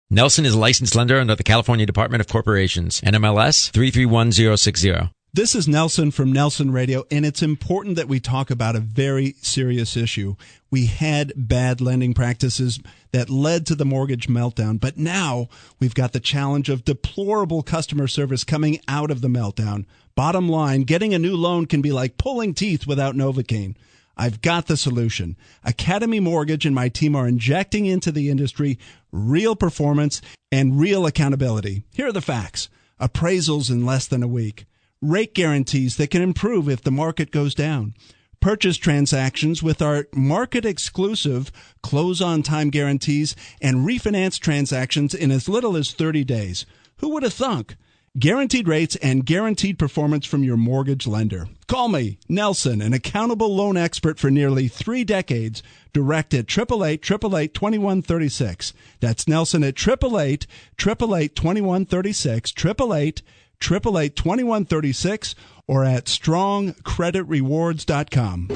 Nelson is a licensed lender under the California Department of Corporations, NMLS 331060. This is Nelson from Nelson Radio, and it's important that we talk about a very serious issue. We had bad lending practices that led to the mortgage meltdown, but now we've got the challenge of deplorable customer service coming out of the meltdown. Bottom line, getting a new loan can be like pulling teeth without Novocaine. I've got the solution. Academy Mortgage and my team are injecting into the industry real performance and real accountability. Here are the facts. Appraisals in less than a week. Rate guarantees that can improve if the market goes down. Purchase transactions with our market-exclusive close-on-time guarantees and refinance transactions in as little as 30 days. Who would have thunk? Guaranteed rates and guaranteed performance from your mortgage lender. Call me, Nelson, an accountable loan expert for nearly 3 decades, direct at 888-888-2136. That's Nelson at 888-888-2136, 888-888-2136, or at strongcreditrewards.com.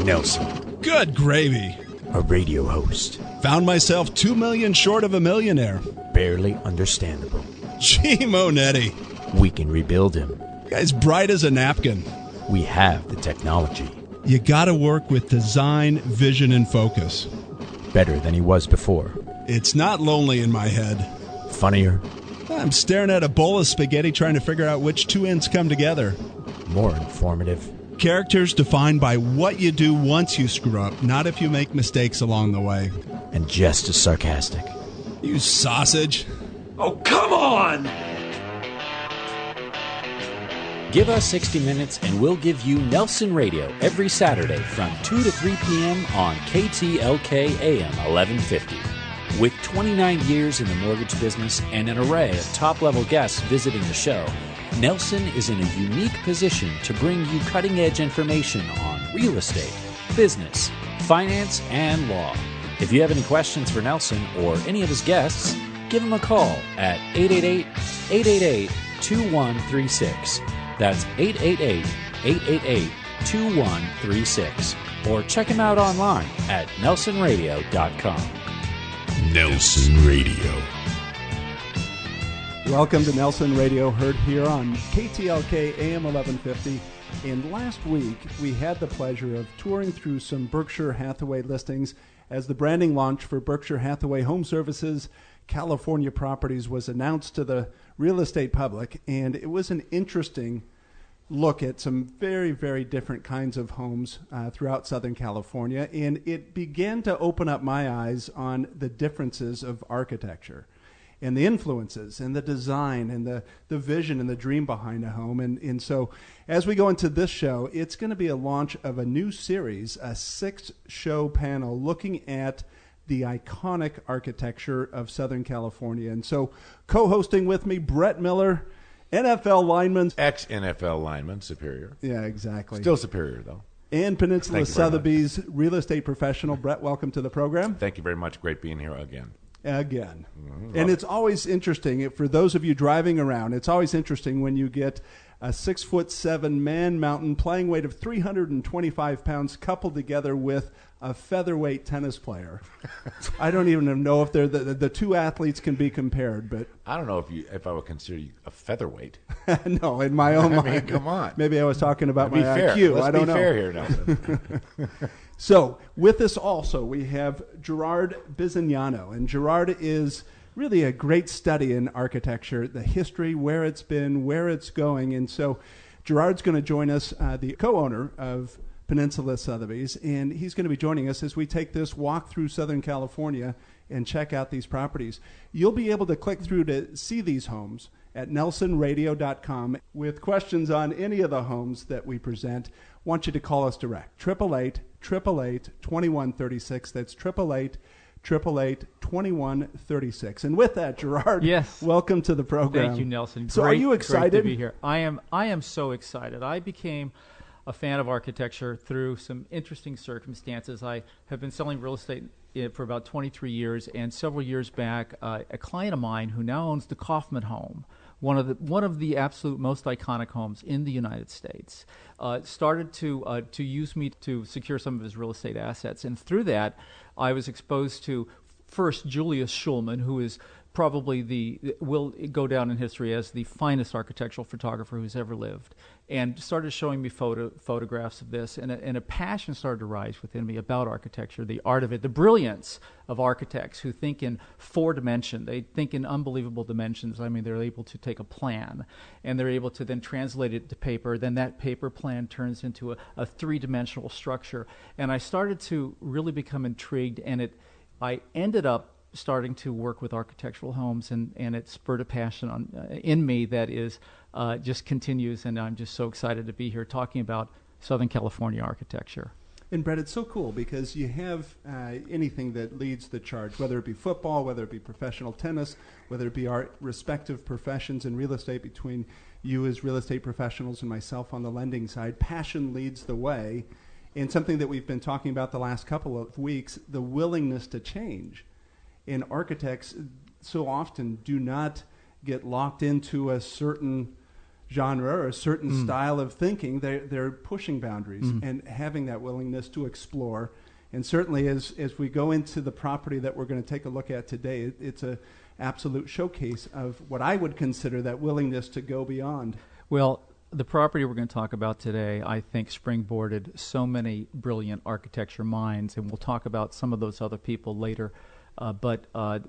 Nelson. Good gravy. A radio host. Found myself 2 million short of a millionaire. Barely understandable. Gee, Monetti. We can rebuild him. Guy's bright as a napkin. We have the technology. You gotta work with design, vision, and focus. Better than he was before. It's not lonely in my head. Funnier. I'm staring at a bowl of spaghetti trying to figure out which two ends come together. More informative. Characters defined by what you do once you screw up, not if you make mistakes along the way. And just as sarcastic. You sausage. Oh, come on! Give us 60 minutes and we'll give you Nelson Radio every Saturday from 2 to 3 p.m. on KTLK AM 1150. With 29 years in the mortgage business and an array of top-level guests visiting the show, Nelson is in a unique position to bring you cutting-edge information on real estate, business, finance, and law. If you have any questions for Nelson or any of his guests, give him a call at 888-888-2136. That's 888-888-2136. Or check him out online at nelsonradio.com. Nelson Radio. Welcome to Nelson Radio, heard here on KTLK AM 1150. And last week, we had the pleasure of touring through some Berkshire Hathaway listings as the branding launch for Berkshire Hathaway Home Services California Properties was announced to the real estate public. And it was an interesting look at some very, very different kinds of homes throughout Southern California. And it began to open up my eyes on the differences of architecture and the influences and the design and the vision and the dream behind a home. And so as we go into this show, it's going to be a launch of a new series, a 6-show panel looking at the iconic architecture of Southern California. And so co-hosting with me, Brett Miller, NFL lineman. Ex-NFL lineman, Superior. Yeah, exactly. Still Superior, though. And Peninsula Sotheby's real estate professional. Brett, welcome to the program. Thank you very much. Great being here again. And it's always interesting, for those of you driving around, it's always interesting when you get a 6'7" man mountain playing weight of 325 pounds coupled together with a featherweight tennis player. I don't even know if they're the two athletes can be compared, but I don't know if I would consider you a featherweight. No, in my own mind. I mean, come on. Maybe I was talking about my fair. IQ. Let's I don't know. be fair here, Nelson. So with us also, we have Gerard Bisignano. And Gerard is really a great study in architecture, the history, where it's been, where it's going. And so Gerard's going to join us, the co-owner of Peninsula Sotheby's, and he's going to be joining us as we take this walk through Southern California and check out these properties. You'll be able to click through to see these homes at nelsonradio.com. With questions on any of the homes that we present, I want you to call us direct. 888-888-2136. That's 888-888-2136. And with that, Gerard, yes, welcome to the program. Thank you, Nelson. So are you excited? Great to be here. I am so excited. I became a fan of architecture through some interesting circumstances. I have been selling real estate for about 23 years, and several years back, a client of mine who now owns the Kaufman home, one of the absolute most iconic homes in the United States, started to use me to secure some of his real estate assets, and through that, I was exposed to first Julius Schulman, who is probably will go down in history as the finest architectural photographer who's ever lived, and started showing me photographs of this, and a passion started to rise within me about architecture, the art of it, the brilliance of architects who think in 4 dimension. They think in unbelievable dimensions. I mean, they're able to take a plan, and they're able to then translate it to paper. Then that paper plan turns into a 3-dimensional structure. And I started to really become intrigued, and I ended up starting to work with architectural homes, and it spurred a passion in me that is just continues, and I'm just so excited to be here talking about Southern California architecture. And Brett, it's so cool because you have anything that leads the charge, whether it be football, whether it be professional tennis, whether it be our respective professions in real estate between you as real estate professionals and myself on the lending side. Passion leads the way. And something that we've been talking about the last couple of weeks, the willingness to change. And architects so often do not get locked into a certain genre or a certain style of thinking. They're pushing boundaries and having that willingness to explore. And certainly as we go into the property that we're going to take a look at today, it's an absolute showcase of what I would consider that willingness to go beyond. Well, the property we're going to talk about today, I think, springboarded so many brilliant architecture minds, and we'll talk about some of those other people later. But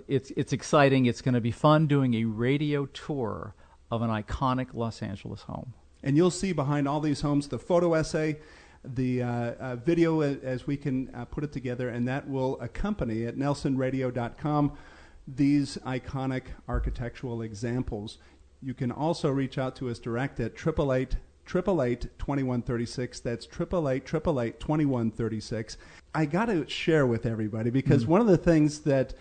it's exciting. It's going to be fun doing a radio tour of an iconic Los Angeles home. And you'll see behind all these homes the photo essay, the video as we can put it together, and that will accompany at nelsonradio.com these iconic architectural examples. You can also reach out to us direct at 888-888-2136. That's 888-888-2136. I got to share with everybody because one of the things that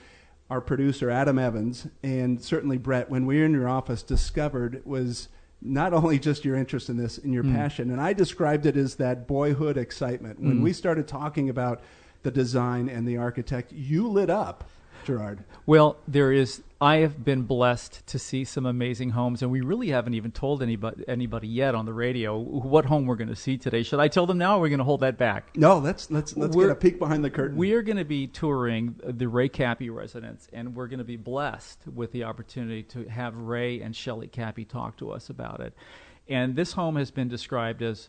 our producer, Adam Evans, and certainly Brett, when we were in your office, discovered was not only just your interest in this and your passion, and I described it as that boyhood excitement. When we started talking about the design and the architect, you lit up, Gerard. Well, I have been blessed to see some amazing homes, and we really haven't even told anybody yet on the radio what home we're going to see today. Should I tell them now, or are we going to hold that back? No, let's get a peek behind the curtain. We are going to be touring the Ray Kappe residence, and we're going to be blessed with the opportunity to have Ray and Shelley Kappe talk to us about it. And this home has been described as,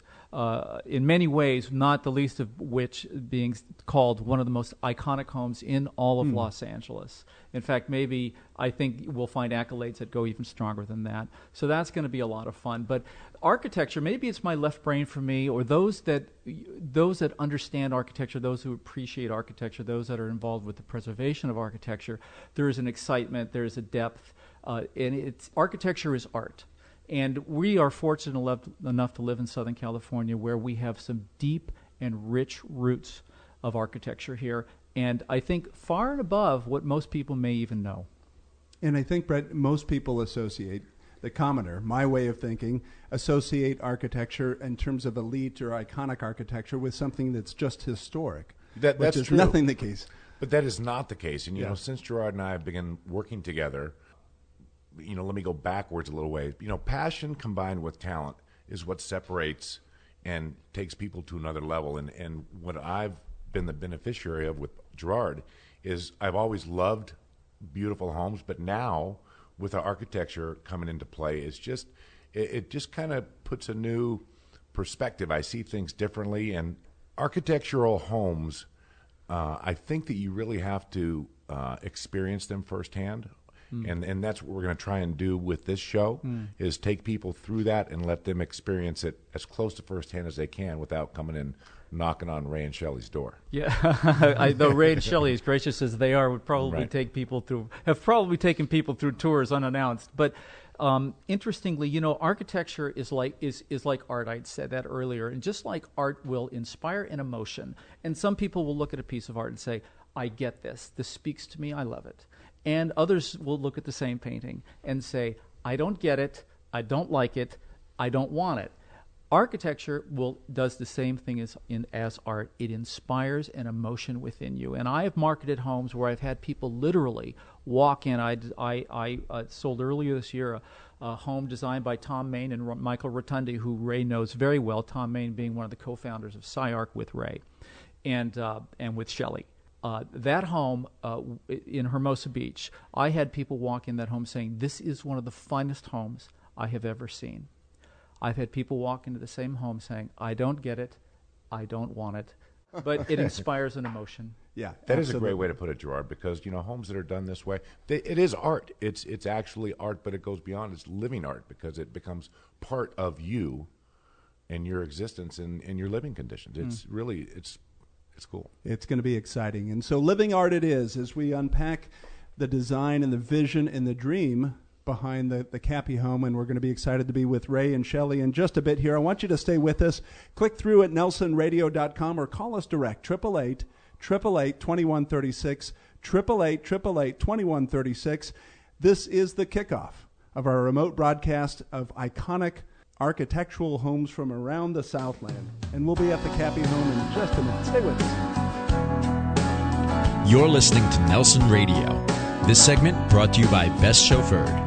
in many ways, not the least of which being called one of the most iconic homes in all of Los Angeles. In fact, maybe I think we'll find accolades that go even stronger than that. So that's going to be a lot of fun. But architecture, maybe it's my left brain for me, or those that understand architecture, those who appreciate architecture, those that are involved with the preservation of architecture, there is an excitement, there is a depth, and architecture is art. And we are fortunate enough to live in Southern California, where we have some deep and rich roots of architecture here, and I think far and above what most people may even know. And I think, Brett, most people associate, the commoner, my way of thinking, associate architecture in terms of elite or iconic architecture with something that's just historic. That's which is true. nothing the case. But that is not the case. And, you know, since Gerard and I have begun working together, let me go backwards a little way. Passion combined with talent is what separates and takes people to another level. And what I've been the beneficiary of with Gerard is I've always loved beautiful homes, but now with the architecture coming into play, it just kind of puts a new perspective. I see things differently, and architectural homes, I think that you really have to experience them firsthand. And that's what we're going to try and do with this show, is take people through that and let them experience it as close to firsthand as they can without coming in knocking on Ray and Shelley's door. Yeah, though Ray and Shelley, as gracious as they are, would probably have probably taken people through tours unannounced. But interestingly, architecture is like art. I'd said that earlier, and just like art will inspire an emotion, and some people will look at a piece of art and say, "I get this. This speaks to me. I love it." And others will look at the same painting and say, I don't get it, I don't like it, I don't want it. Architecture does the same thing as art. It inspires an emotion within you. And I have marketed homes where I've had people literally walk in. I sold earlier this year a home designed by Tom Main and Michael Rotundi, who Ray knows very well, Tom Main being one of the co-founders of SciArc with Ray and with Shelley. That home in Hermosa Beach, I had people walk in that home saying, "This is one of the finest homes I have ever seen." I've had people walk into the same home saying, "I don't get it, I don't want it," but it inspires an emotion. Yeah, that is a great way to put it, Gerard, because homes that are done this way, it is art. It's actually art, but it goes beyond. It's living art because it becomes part of you and your existence and your living conditions. It's really it's cool. It's going to be exciting. And so living art it is, as we unpack the design and the vision and the dream behind the Kappe home. And we're going to be excited to be with Ray and Shelley in just a bit here. I want you to stay with us. Click through at nelsonradio.com or call us direct, 888-888-2136, 888-888-2136. This is the kickoff of our remote broadcast of iconic architectural homes from around the Southland. And we'll be at the Kappe home in just a minute. Stay with us. You're listening to Nelson Radio. This segment brought to you by Best Chauffeured.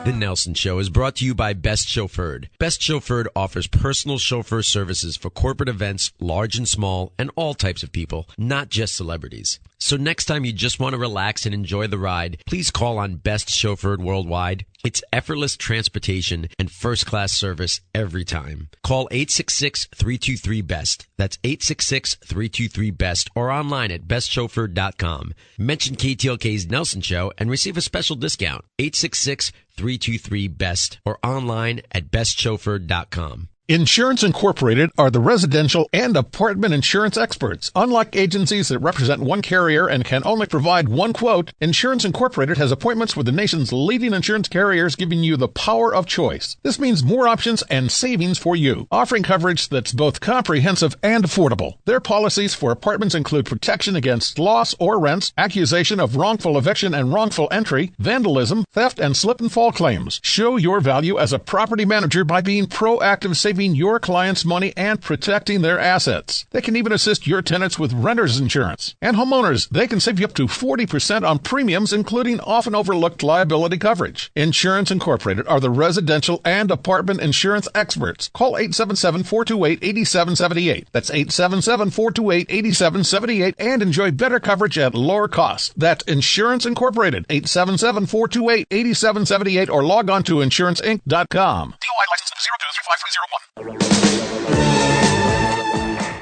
The Nelson Show is brought to you by Best Chauffeured. Best Chauffeured offers personal chauffeur services for corporate events, large and small, and all types of people, not just celebrities. So next time you just want to relax and enjoy the ride, please call on Best Chauffeured Worldwide. It's effortless transportation and first-class service every time. Call 866-323-BEST. That's 866-323-BEST or online at bestchauffeured.com. Mention KTLK's Nelson Show and receive a special discount. 866-323-BEST or online at bestchauffeured.com. Insurance Incorporated are the residential and apartment insurance experts. Unlike agencies that represent one carrier and can only provide one quote, Insurance Incorporated has appointments with the nation's leading insurance carriers, giving you the power of choice. This means more options and savings for you, offering coverage that's both comprehensive and affordable. Their policies for apartments include protection against loss or rents, accusation of wrongful eviction and wrongful entry, vandalism, theft, and slip and fall claims. Show your value as a property manager by being proactive, saving your clients money and protecting their assets. They can even assist your tenants with renter's insurance. And homeowners, they can save you up to 40% on premiums, including often overlooked liability coverage. Insurance Incorporated are the residential and apartment insurance experts. Call 877-428-8778. That's 877-428-8778 and enjoy better coverage at lower costs. That's Insurance Incorporated, 877-428-8778 or log on to insuranceinc.com. DOI license 0235301.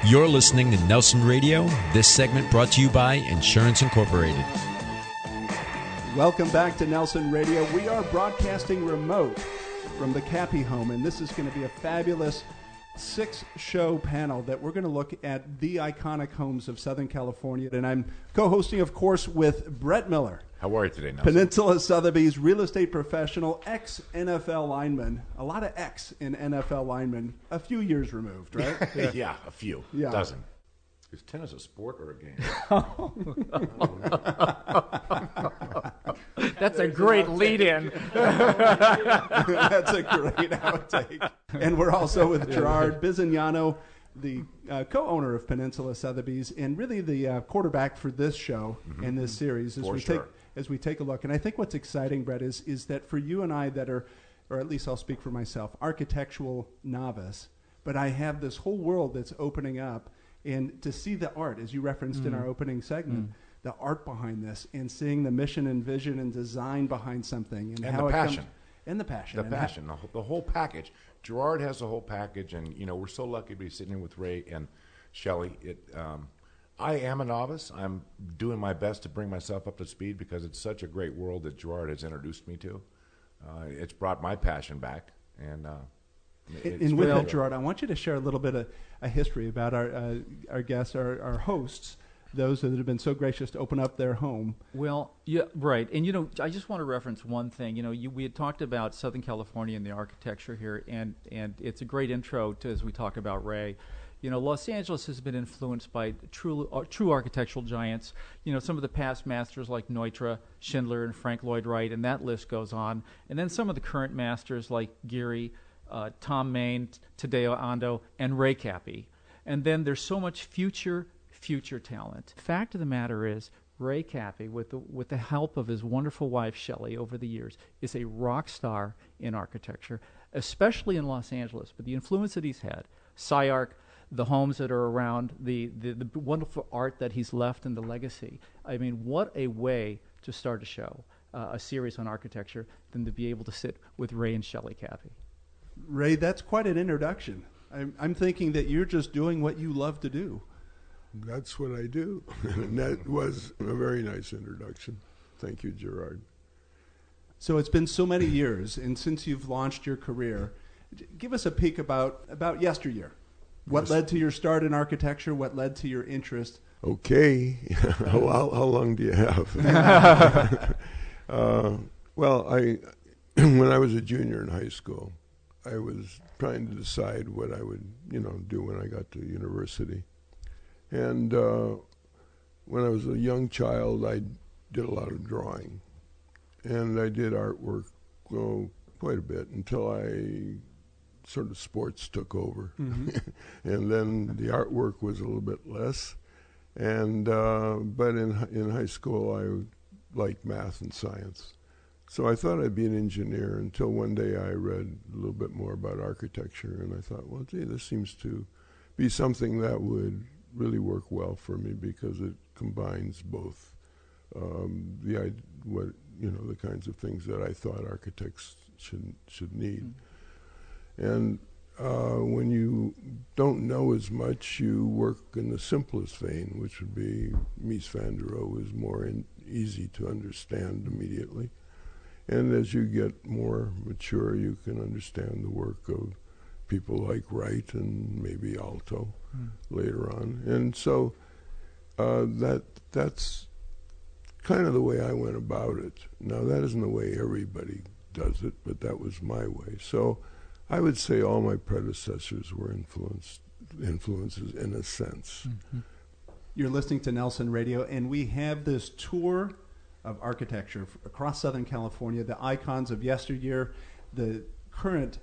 You're listening to Nelson Radio. This segment brought to you by Insurance Incorporated. Welcome back to Nelson Radio. We are broadcasting remote from the Kappe home, and this is going to be a fabulous 6-show panel that we're going to look at the iconic homes of Southern California. And I'm co-hosting, of course, with Brett Miller. How are you today, Nelson? Peninsula Sotheby's real estate professional, ex-NFL lineman. A lot of ex in NFL linemen. A few years removed, right? Yeah, a few. Yeah. Dozen. Is tennis a sport or a game? That's a great lead-in. That's a great outtake. And we're also with Gerard Bisignano, the co-owner of Peninsula Sotheby's, and really the quarterback for this show and this series as we take a look. And I think what's exciting, Brett, is that for you and I that are, or at least I'll speak for myself, architectural novice, but I have this whole world that's opening up, and to see the art, as you referenced in our opening segment, the art behind this, and seeing the mission and vision and design behind something, and how the it passion. comes, and the passion. The passion, the whole package. Gerard has the whole package, and we're so lucky to be sitting here with Ray and Shelley. I am a novice. I'm doing my best to bring myself up to speed because it's such a great world that Gerard has introduced me to. It's brought my passion back, and with that, Gerard, I want you to share a little bit of a history about our guests, our hosts, those that have been so gracious to open up their home. Well, yeah, right. And, I just want to reference one thing. We had talked about Southern California and the architecture here, and it's a great intro to as we talk about Ray. Los Angeles has been influenced by true architectural giants. Some of the past masters like Neutra, Schindler, and Frank Lloyd Wright, and that list goes on. And then some of the current masters like Gehry, Tom Main, Tadeo Ando, and Ray Kappe. And then there's so much future talent. The fact of the matter is, Ray Kappe, with the help of his wonderful wife Shelley over the years, is a rock star in architecture, especially in Los Angeles. But the influence that he's had, SciArc, the homes that are around, the wonderful art that he's left and the legacy. I mean, what a way to start a show, a series on architecture, than to be able to sit with Ray and Shelley Kappe. Ray, that's quite an introduction. I'm thinking that you're just doing what you love to do. That's what I do. And that was a very nice introduction. Thank you, Gerard. So it's been so many years, and since you've launched your career, give us a peek about yesteryear. What led to your start in architecture? What led to your interest? Okay. How long do you have? Well, when I was a junior in high school, I was trying to decide what I would, do when I got to university. And when I was a young child, I did a lot of drawing. And I did artwork quite a bit until sort of sports took over. Mm-hmm. And then the artwork was a little bit less. And but in high school, I liked math and science. So I thought I'd be an engineer until one day I read a little bit more about architecture, and I thought, well, gee, this seems to be something that would really work well for me because it combines both the kinds of things that I thought architects should need. Mm-hmm. And when you don't know as much, you work in the simplest vein, which would be Mies van der Rohe is more easy to understand immediately. And as you get more mature, you can understand the work of people like Wright and maybe Alto later on. And so that's kind of the way I went about it. Now, that isn't the way everybody does it, but that was my way. So I would say all my predecessors were influences in a sense. Mm-hmm. You're listening to Nelson Radio, and we have this tour of architecture across Southern California, the icons of yesteryear, the current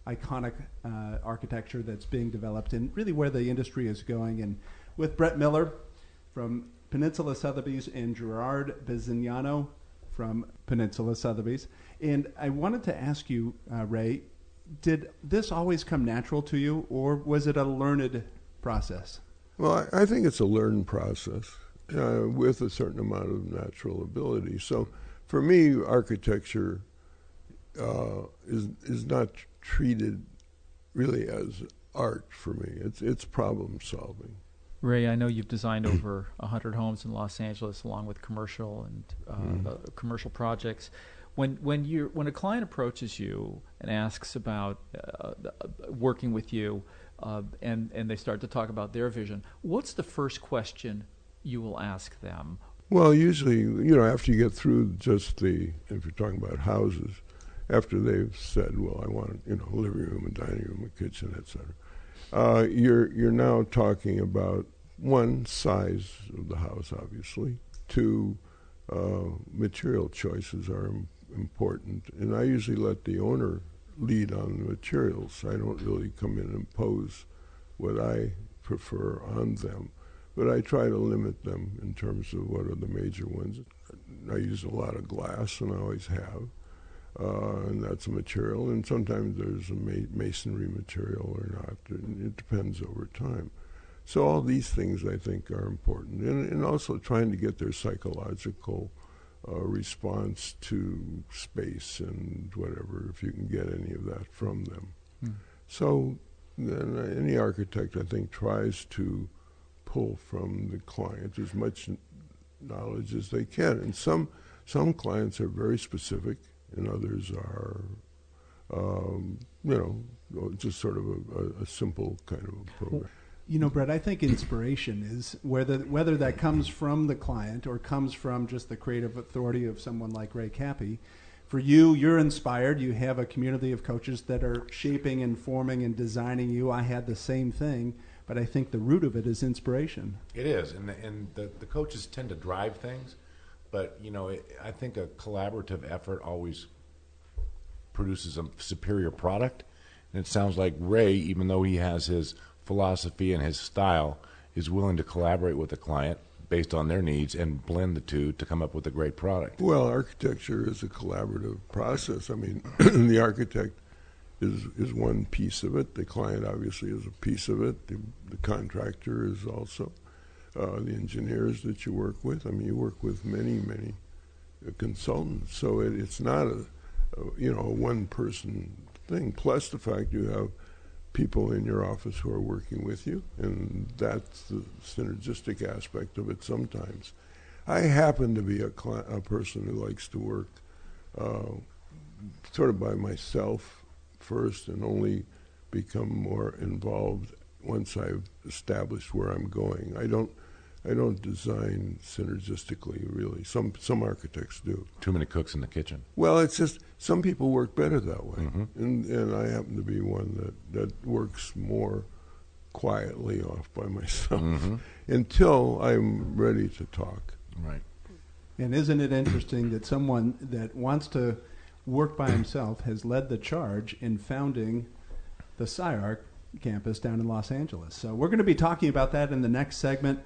iconic architecture that's being developed, and really where the industry is going. And with Brett Miller from Peninsula Sotheby's and Gerard Bisignano from Peninsula Sotheby's. And I wanted to ask you, Ray, did this always come natural to you, or was it a learned process? Well, I think it's a learned process with a certain amount of natural ability. So for me, architecture is not treated really as art for me. It's problem solving. Ray, I know you've designed over 100 homes in Los Angeles, along with commercial and commercial projects. When a client approaches you and asks about working with you, and they start to talk about their vision, what's the first question you will ask them? Well, usually, after you get through if you're talking about houses, after they've said, well, I want, a living room, a dining room, a kitchen, etc. You're now talking about, one, size of the house, obviously. Two, material choices are important. And I usually let the owner lead on the materials. I don't really come in and impose what I prefer on them. But I try to limit them in terms of what are the major ones. I use a lot of glass, and I always have. And that's a material, and sometimes there's a masonry material or not. It depends over time. So all these things, I think, are important. And also trying to get their psychological response to space and whatever, if you can get any of that from them. So then any architect, I think, tries to pull from the client as much knowledge as they can. And some clients are very specific, and others are, just sort of a simple kind of a program. Brett, I think inspiration is whether that comes from the client or comes from just the creative authority of someone like Ray Kappe. For you, you're inspired. You have a community of coaches that are shaping and forming and designing you. I had the same thing, but I think the root of it is inspiration. It is, and the coaches tend to drive things, but I think a collaborative effort always produces a superior product. And it sounds like Ray, even though he has his philosophy and his style, is willing to collaborate with the client based on their needs and blend the two to come up with a great product. Well, architecture is a collaborative process. I mean, the architect is one piece of it. The client obviously is a piece of it. The contractor is also the engineers that you work with. I mean, you work with many consultants, so it's not a one-person thing. Plus the fact you have people in your office who are working with you, and that's the synergistic aspect of it sometimes. I happen to be a person who likes to work sort of by myself first and only become more involved once I've established where I'm going. I don't design synergistically, really. Some architects do. Too many cooks in the kitchen. Well, it's just some people work better that way, Mm-hmm. and I happen to be one that works more quietly off by myself until I'm ready to talk. Right. And isn't it interesting that someone that wants to work by himself has led the charge in founding the SciArc campus down in Los Angeles? So we're going to be talking about that in the next segment.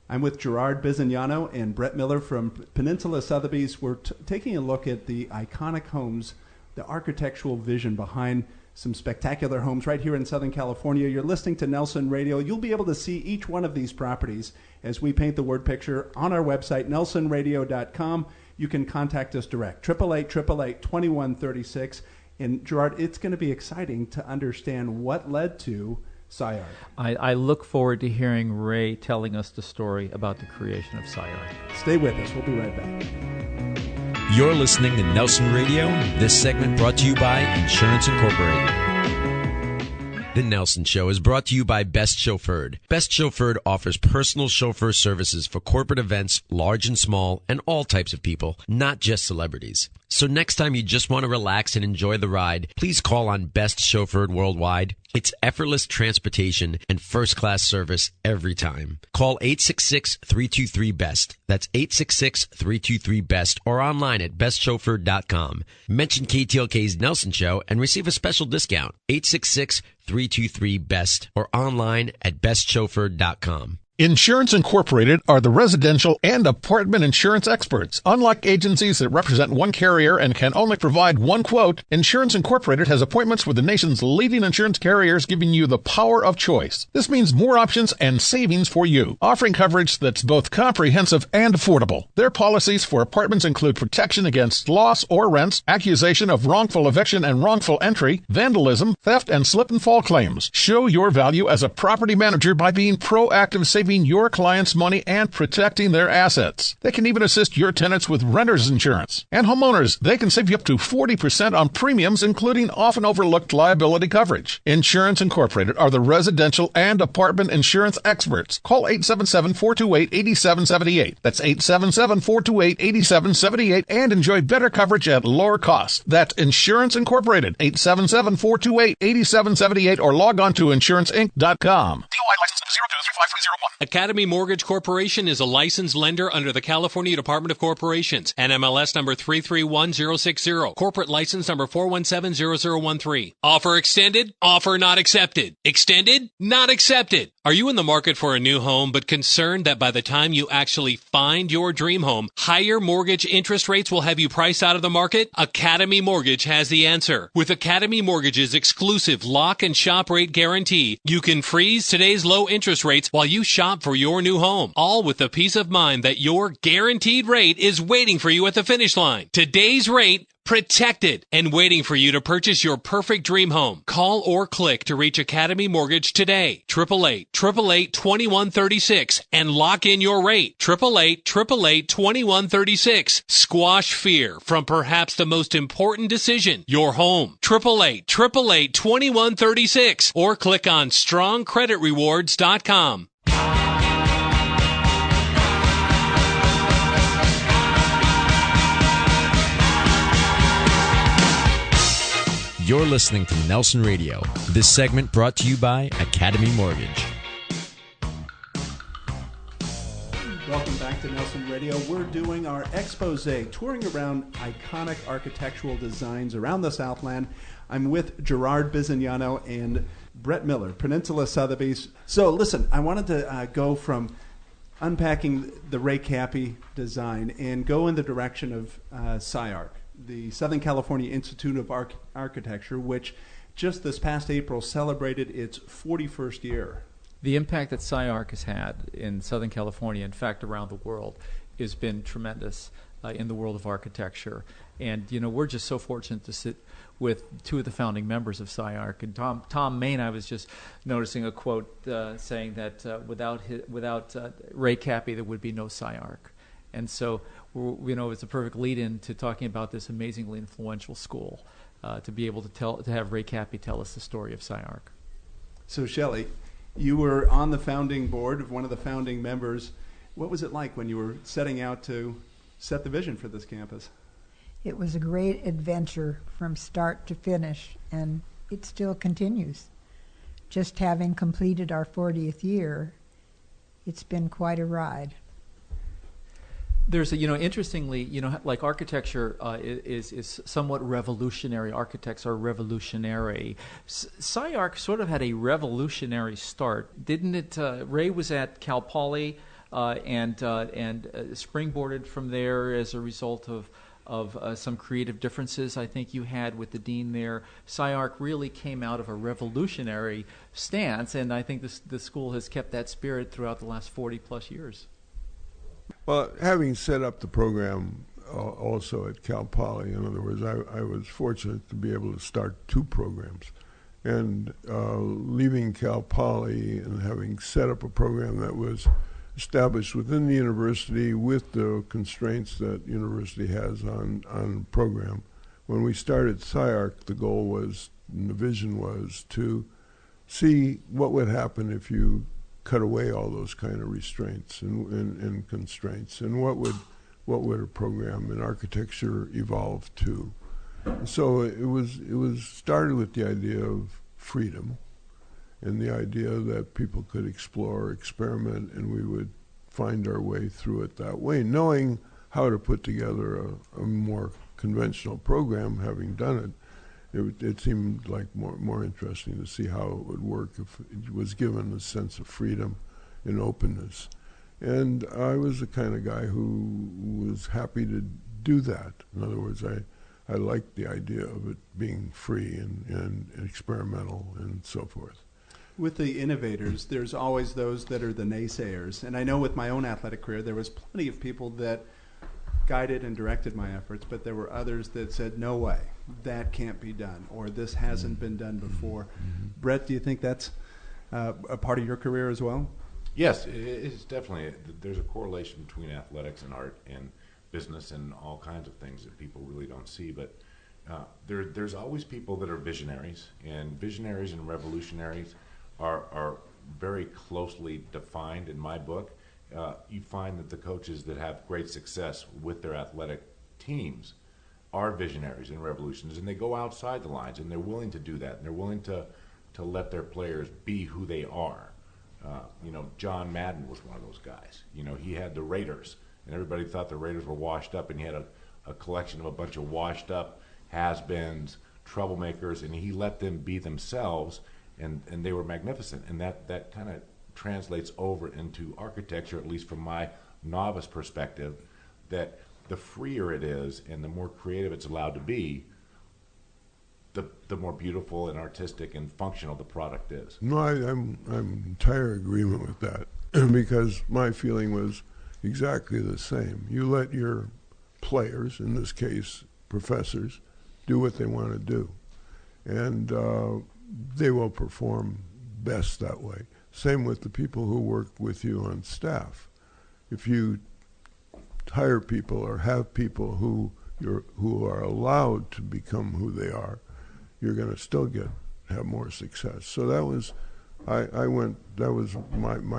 I'm with Gerard Bisignano and Brett Miller from Peninsula Sotheby's. We're taking a look at the iconic homes, the architectural vision behind some spectacular homes right here in Southern California. You're listening to Nelson Radio. You'll be able to see each one of these properties as we paint the word picture on our website, nelsonradio.com. You can contact us direct, 888-888-2136. And Gerard, it's going to be exciting to understand what led to SciArc. I look forward to hearing Ray telling us the story about the creation of SciArc. Stay with us. We'll be right back. You're listening to Nelson Radio. This segment brought to you by Insurance Incorporated. The Nelson Show is brought to you by Best Chauffeured. Best Chauffeured offers personal chauffeur services for corporate events, large and small, and all types of people, not just celebrities. So next time you just want to relax and enjoy the ride, please call on Best Chauffeured Worldwide. It's effortless transportation and first-class service every time. Call 866-323-BEST. That's 866-323-BEST or online at bestchauffeured.com. Mention KTLK's Nelson Show and receive a special discount. 866-323-BEST or online at bestchauffeured.com. Insurance Incorporated are the residential and apartment insurance experts. Unlike agencies that represent one carrier and can only provide one quote, Insurance Incorporated has appointments with the nation's leading insurance carriers, giving you the power of choice. This means more options and savings for you, offering coverage that's both comprehensive and affordable. Their policies for apartments include protection against loss or rents, accusation of wrongful eviction and wrongful entry, vandalism, theft, and slip and fall claims. Show your value as a property manager by being proactive, saving your clients money and protecting their assets. They can even assist your tenants with renter's insurance. And homeowners, they can save you up to 40% on premiums, including often overlooked liability coverage. Insurance Incorporated are the residential and apartment insurance experts. Call 877-428-8778. That's 877-428-8778 and enjoy better coverage at lower costs. That's Insurance Incorporated, 877-428-8778 or log on to insuranceinc.com. DOI license 023501. Academy Mortgage Corporation is a licensed lender under the California Department of Corporations. NMLS number 331060. Corporate license number 4170013. Offer extended. Offer not accepted. Extended. Not accepted. Are you in the market for a new home but concerned that by the time you actually find your dream home, higher mortgage interest rates will have you priced out of the market? Academy Mortgage has the answer. With Academy Mortgage's exclusive lock and shop rate guarantee, you can freeze today's low interest rates while you shop for your new home, all with the peace of mind that your guaranteed rate is waiting for you at the finish line. Today's rate, protected and waiting for you to purchase your perfect dream home. Call or click to reach Academy Mortgage today. 888-888-2136 and lock in your rate. 888-888-2136. Squash fear from perhaps the most important decision, your home. 888-888-2136 or click on strongcreditrewards.com. You're listening to Nelson Radio. This segment brought to you by Academy Mortgage. Welcome back to Nelson Radio. We're doing our expose, touring around iconic architectural designs around the Southland. I'm with Gerard Bisignano and Brett Miller, Peninsula Sotheby's. So listen, I wanted to go from unpacking the Ray Kappe design and go in the direction of SciArc, the Southern California Institute of Architecture, which just this past April celebrated its 41st year. The impact that SciArc has had in Southern California, in fact around the world, has been tremendous in the world of architecture. And we're just so fortunate to sit with two of the founding members of SciArc. And Tom Main, I was just noticing a quote saying that without Ray Kappe, there would be no SciArc. And so, it's a perfect lead-in to talking about this amazingly influential school, to be able to have Ray Kappe tell us the story of SciArc. So, Shelley, you were on the founding board of one of the founding members. What was it like when you were setting out to set the vision for this campus? It was a great adventure from start to finish, and it still continues. Just having completed our 40th year, it's been quite a ride. There's interestingly, like architecture is somewhat revolutionary. Architects are revolutionary. SciArc sort of had a revolutionary start, didn't it? Ray was at Cal Poly and springboarded from there as a result of some creative differences I think you had with the dean there. SciArc really came out of a revolutionary stance, and I think the school has kept that spirit throughout the last 40-plus years. Well, having set up the program also at Cal Poly, in other words, I was fortunate to be able to start two programs. And leaving Cal Poly and having set up a program that was established within the university with the constraints that university has on program. When we started SciArc, the goal was, and the vision was, to see what would happen if you cut away all those kind of restraints and constraints, and what would a program in architecture evolve to. And so it was started with the idea of freedom, and the idea that people could explore, experiment, and we would find our way through it that way, knowing how to put together a more conventional program. Having done it seemed like more interesting to see how it would work if it was given a sense of freedom and openness. And I was the kind of guy who was happy to do that. In other words, I liked the idea of it being free and experimental and so forth. With the innovators, there's always those that are the naysayers. And I know with my own athletic career, there was plenty of people that guided and directed my efforts, but there were others that said, no way, that can't be done, or this hasn't been done before. Brett, do you think that's a part of your career as well? Yes, it's definitely. There's a correlation between athletics and art and business and all kinds of things that people really don't see. But there's always people that are visionaries, and visionaries and revolutionaries are very closely defined in my book. You find that the coaches that have great success with their athletic teams are visionaries and revolutionaries, and they go outside the lines, and they're willing to do that, and they're willing to let their players be who they are. John Madden was one of those guys. He had the Raiders, and everybody thought the Raiders were washed up, and he had a collection of a bunch of washed up has-beens, troublemakers, and he let them be themselves, and they were magnificent. And that kind of translates over into architecture, at least from my novice perspective, that the freer it is and the more creative it's allowed to be, the more beautiful and artistic and functional the product is. No, I'm in entire agreement with that, because my feeling was exactly the same. You let your players, in this case professors, do what they want to do, and they will perform best that way. Same with the people who work with you on staff. If you hire people or have people who are allowed to become who they are, you're going to still have more success. So that was my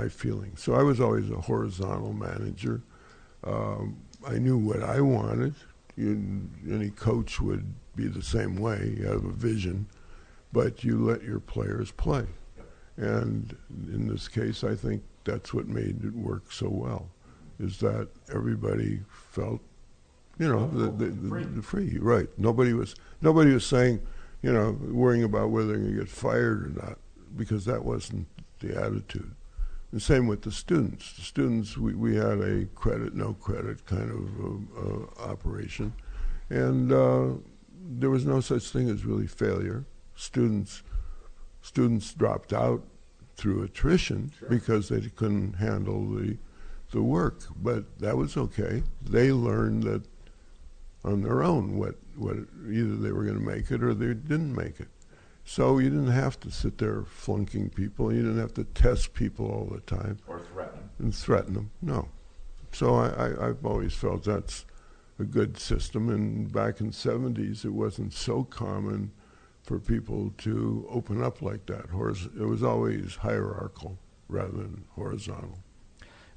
feeling. So I was always a horizontal manager. I knew what I wanted. Any coach would be the same way. You have a vision, but you let your players play. And in this case, I think that's what made it work so well, is that everybody felt, the free. Right. Nobody was saying, worrying about whether they're going to get fired or not, because that wasn't the attitude. And same with the students. The students, we had a credit, no credit kind of operation. And there was no such thing as really failure. students dropped out through attrition because they couldn't handle the work, but that was okay. They learned that on their own what either they were going to make it or they didn't make it. So you didn't have to sit there flunking people. You didn't have to test people all the time. Or threaten. And threaten them, no. So I've always felt that's a good system. And back in the 70s, it wasn't so common for people to open up like that. It was always hierarchical rather than horizontal.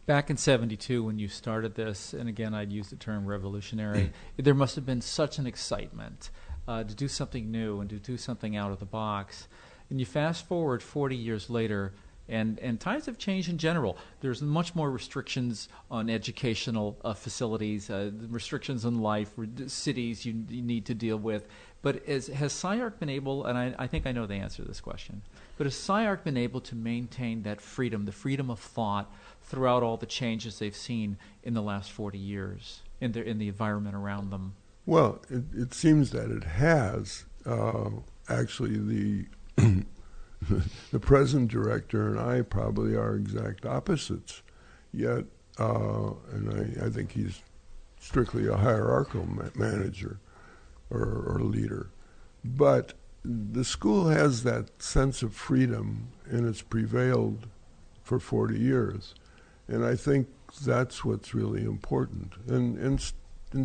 Back in 72 when you started this, and again I'd use the term revolutionary, there must have been such an excitement to do something new and to do something out of the box. And you fast forward 40 years later, and times have changed in general. There's much more restrictions on educational facilities, restrictions on life, cities you need to deal with. But has SCI-Arc been able, and I think I know the answer to this question, but has SCI-Arc been able to maintain that freedom, the freedom of thought, throughout all the changes they've seen in the last 40 years in the environment around them? Well, it seems that it has. Actually, the present director and I probably are exact opposites. Yet, and I think he's strictly a hierarchical manager or leader. But the school has that sense of freedom, and it's prevailed for 40 years. And I think that's what's really important. And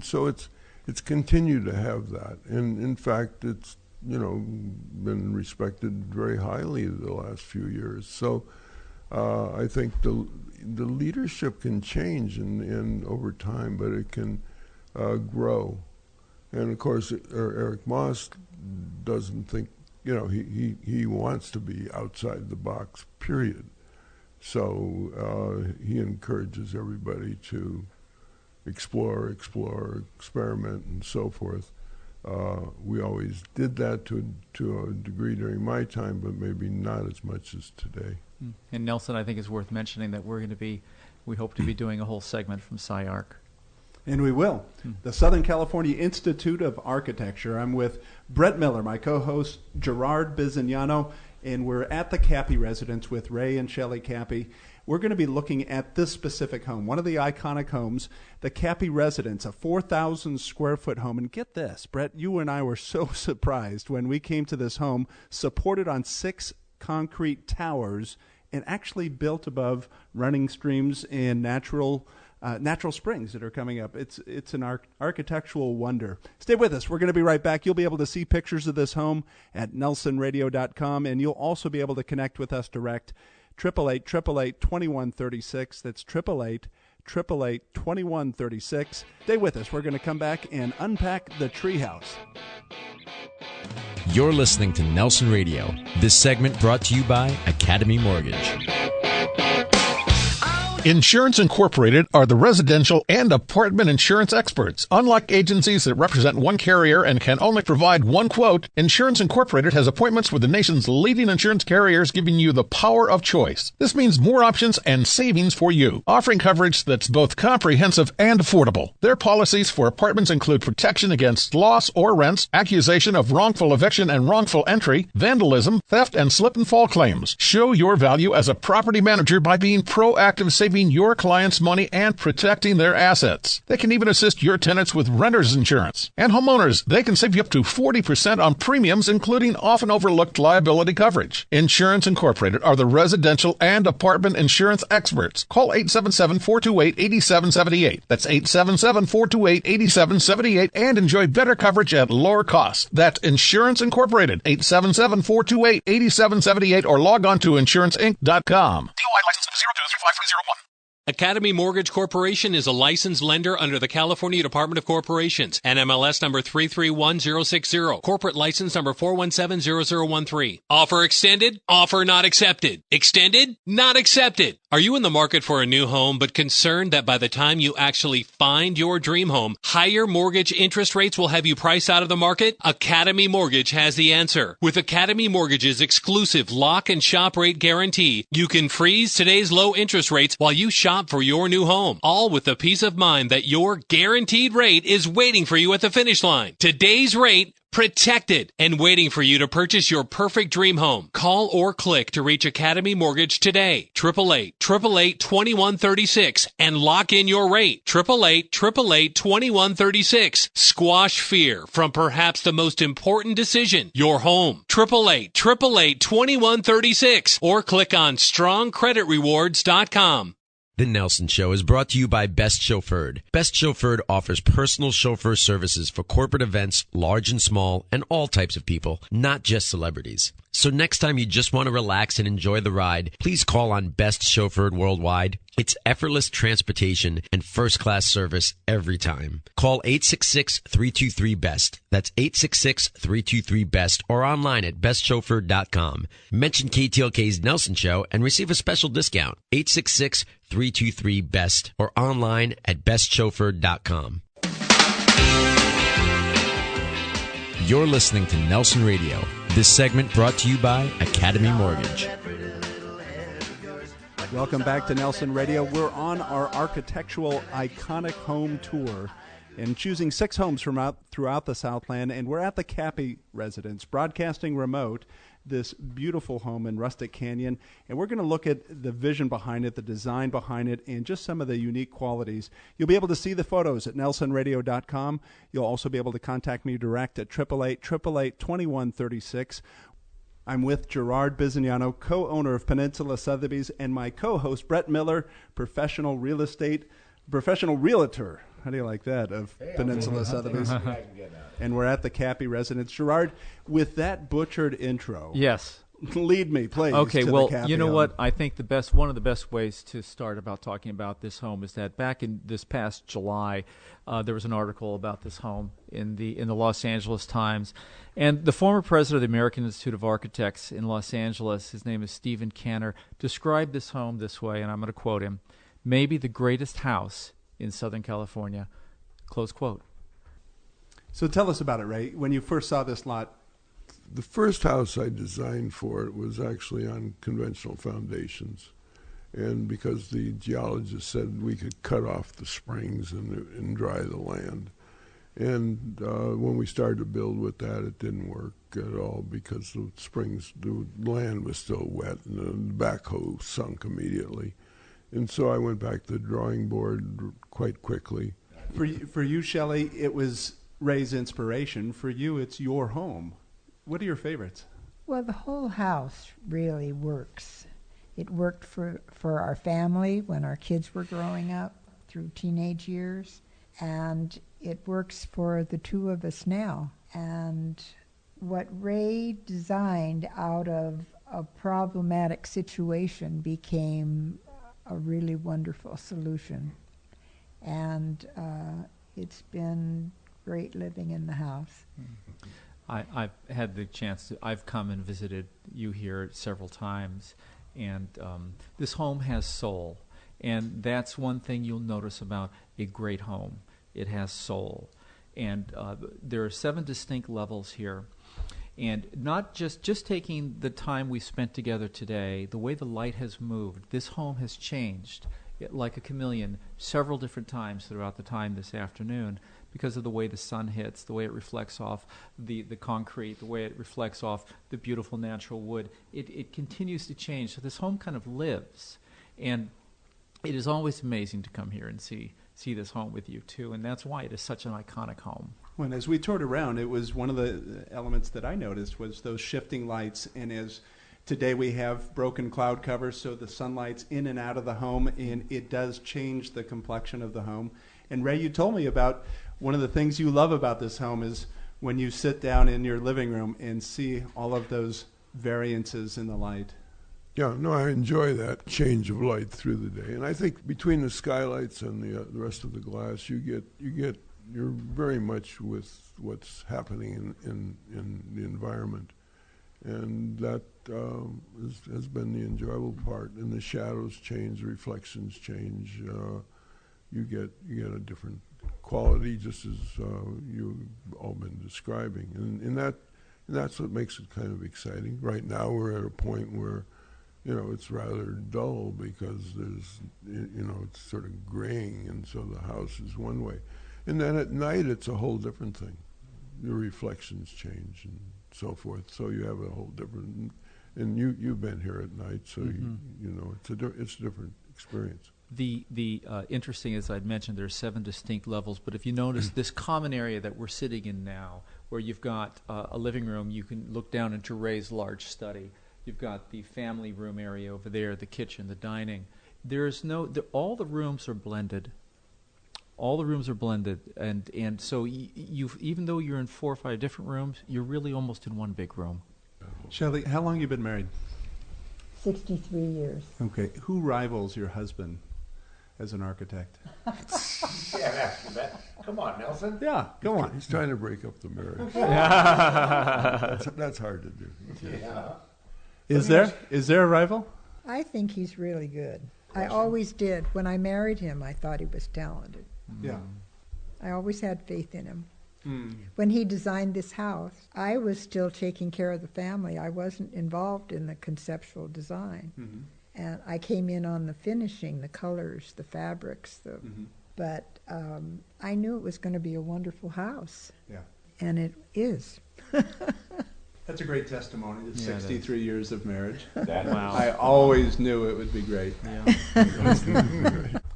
so it's continued to have that. And in fact, it's been respected very highly the last few years. So I think the leadership can change and over time, but it can grow. And of course, Eric Moss doesn't think, he wants to be outside the box, period. So he encourages everybody to explore, experiment, and so forth. We always did that to a degree during my time, but maybe not as much as today. And Nelson, I think it's worth mentioning that we hope to be doing a whole segment from SCI-Arc. And we will. The Southern California Institute of Architecture. I'm with Brett Miller, my co-host Gerard Bisignano, and we're at the Kappe residence with Ray and Shelley Kappe. We're going to be looking at this specific home, one of the iconic homes, the Kappe residence, a 4,000 square foot home. And get this, Brett, you and I were so surprised when we came to this home, supported on 6 concrete towers and actually built above running streams and natural springs that are coming up. It's an architectural wonder. Stay with us. We're going to be right back. You'll be able to see pictures of this home at nelsonradio.com, and you'll also be able to connect with us direct. 888-888-2136. That's 888-888-2136. Stay with us. We're going to come back and unpack the treehouse. You're listening to Nelson Radio. This segment brought to you by Academy Mortgage. Insurance Incorporated are the residential and apartment insurance experts. Unlike agencies that represent one carrier and can only provide one quote, Insurance Incorporated has appointments with the nation's leading insurance carriers, giving you the power of choice. This means more options and savings for you, offering coverage that's both comprehensive and affordable. Their policies for apartments include protection against loss or rents, accusation of wrongful eviction and wrongful entry, vandalism, theft, and slip and fall claims. Show your value as a property manager by being proactive, saving your clients' money and protecting their assets. They can even assist your tenants with renter's insurance. And homeowners, they can save you up to 40% on premiums, including often overlooked liability coverage. Insurance Incorporated are the residential and apartment insurance experts. Call 877-428-8778. That's 877-428-8778 and enjoy better coverage at lower cost. That's Insurance Incorporated, 877-428-8778 or log on to insuranceinc.com. DOI license number 0235301. Academy Mortgage Corporation is a licensed lender under the California Department of Corporations. NMLS number 331060. Corporate license number 4170013. Offer extended. Offer not accepted. Extended. Not accepted. Are you in the market for a new home but concerned that by the time you actually find your dream home, higher mortgage interest rates will have you priced out of the market? Academy Mortgage has the answer. With Academy Mortgage's exclusive lock and shop rate guarantee, you can freeze today's low interest rates while you shop for your new home, all with the peace of mind that your guaranteed rate is waiting for you at the finish line. Today's rate protected, and waiting for you to purchase your perfect dream home. Call or click to reach Academy Mortgage today. 888-888-2136 and lock in your rate. 888-888-2136. Squash fear from perhaps the most important decision, your home. 888-888-2136 or click on strongcreditrewards.com. The Nelson Show is brought to you by Best Chauffeured. Best Chauffeured offers personal chauffeur services for corporate events, large and small, and all types of people, not just celebrities. So next time you just want to relax and enjoy the ride, please call on Best Chauffeured Worldwide. It's effortless transportation and first-class service every time. Call 866-323-BEST. That's 866-323-BEST or online at bestchauffeured.com. Mention KTLK's Nelson Show and receive a special discount. 866-323-BEST or online at bestchauffeured.com. You're listening to Nelson Radio. This segment brought to you by Academy Mortgage. Welcome back to Nelson Radio. We're on our architectural iconic home tour and choosing 6 homes from throughout the Southland, and we're at the Kappe residence, broadcasting remote, this beautiful home in Rustic Canyon, and we're going to look at the vision behind it, the design behind it, and just some of the unique qualities. You'll be able to see the photos at nelsonradio.com. You'll also be able to contact me direct at 888-888-2136. I'm with Gerard Bisignano, co-owner of Peninsula Sotheby's, and my co-host, Brett Miller, professional realtor. How do you like that, of Peninsula Sotheby's? And we're at the Kappe residence. Gerard, with that butchered intro, yes, lead me, please. Okay, to well, the Kappe you know home. what? I think one of the best ways to start about talking about this home is that back in this past July, there was an article about this home in the Los Angeles Times, and the former president of the American Institute of Architects in Los Angeles, his name is Stephen Canner, described this home this way, and I'm going to quote him: "Maybe the greatest house in Southern California," close quote. So tell us about it, Ray. When you first saw this lot, The first house I designed for it was actually on conventional foundations. And because the geologist said we could cut off the springs and dry the land. And when we started to build with that, it didn't work at all because the land was still wet and the backhoe sunk immediately. And so I went back to the drawing board quite quickly. for you, Shelley, it was Ray's inspiration. For you, it's your home. What are your favorites? Well, the whole house really works. It worked for our family when our kids were growing up through teenage years, and it works for the two of us now. And what Ray designed out of a problematic situation became a really wonderful solution. And it's been great living in the house. I've had the chance to, I've come and visited you here several times, and this home has soul. And that's one thing you'll notice about a great home. It has soul. And there are 7 distinct levels here. And not just taking the time we spent together today, the way the light has moved, this home has changed like a chameleon several different times throughout the time this afternoon because of the way the sun hits, the way it reflects off the concrete, the way it reflects off the beautiful natural wood. It continues to change. So this home kind of lives. And it is always amazing to come here and see this home with you, too. And that's why it is such an iconic home. When as we toured around, it was one of the elements that I noticed was those shifting lights. And as today we have broken cloud cover, so the sunlight's in and out of the home, and it does change the complexion of the home. And Ray, you told me about one of the things you love about this home is when you sit down in your living room and see all of those variances in the light. Yeah, no, I enjoy that change of light through the day, and I think between the skylights and the rest of the glass, you're very much with what's happening in the environment, and that has been the enjoyable part. And the shadows change, the reflections change. You get a different quality, just as you've all been describing, and that's what makes it kind of exciting. Right now, we're at a point where it's rather dull because there's, it's sort of graying, and so the house is one way. And then at night, it's a whole different thing. the reflections change and so forth. So you have a whole different, and you've been here at night, so you know it's a different experience. The interesting, as I'd mentioned, there are 7 distinct levels, but if you notice this common area that we're sitting in now, where you've got a living room, you can look down into Ray's large study. You've got the family room area over there, the kitchen, the dining. All the rooms are blended. All the rooms are blended, and so even though you're in 4 or 5 different rooms, you're really almost in one big room. Shelley, how long have you been married? 63 years. Okay. Who rivals your husband as an architect? Yeah, come on, Nelson. Yeah, go on. He's trying to break up the marriage. That's hard to do. Yeah. Is there a rival? I think he's really good. I always did. When I married him, I thought he was talented. Yeah. I always had faith in him. When he designed this house, I was still taking care of the family. I wasn't involved in the conceptual design. And I came in on the finishing, the colors, the fabrics. But I knew it was going to be a wonderful house. Yeah. And it is. That's a great testimony to 63 years of marriage. Wow. I always knew it would be great. Yeah.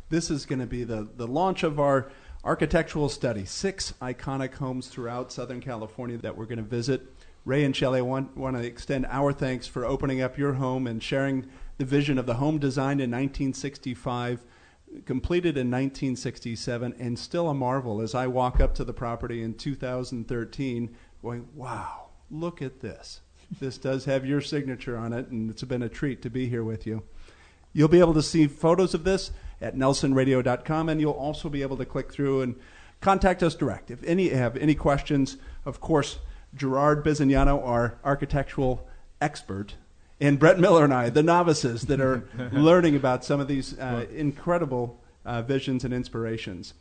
This is going to be the launch of our architectural study, 6 iconic homes throughout Southern California that we're going to visit. Ray and Shelley, I want to extend our thanks for opening up your home and sharing the vision of the home designed in 1965, completed in 1967, and still a marvel as I walk up to the property in 2013 going, wow, look at this. This does have your signature on it, and it's been a treat to be here with you. You'll be able to see photos of this at nelsonradio.com, and you'll also be able to click through and contact us direct. If you have any questions, of course, Gerard Bisignano, our architectural expert, and Brett Miller and I, the novices that are learning about some of these incredible visions and inspirations.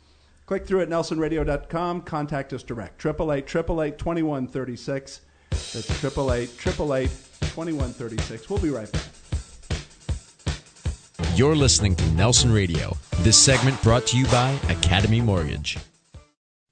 Click through at nelsonradio.com, contact us direct, 888-888-2136. That's 888-888-2136. We'll be right back. You're listening to Nelson Radio. This segment brought to you by Academy Mortgage.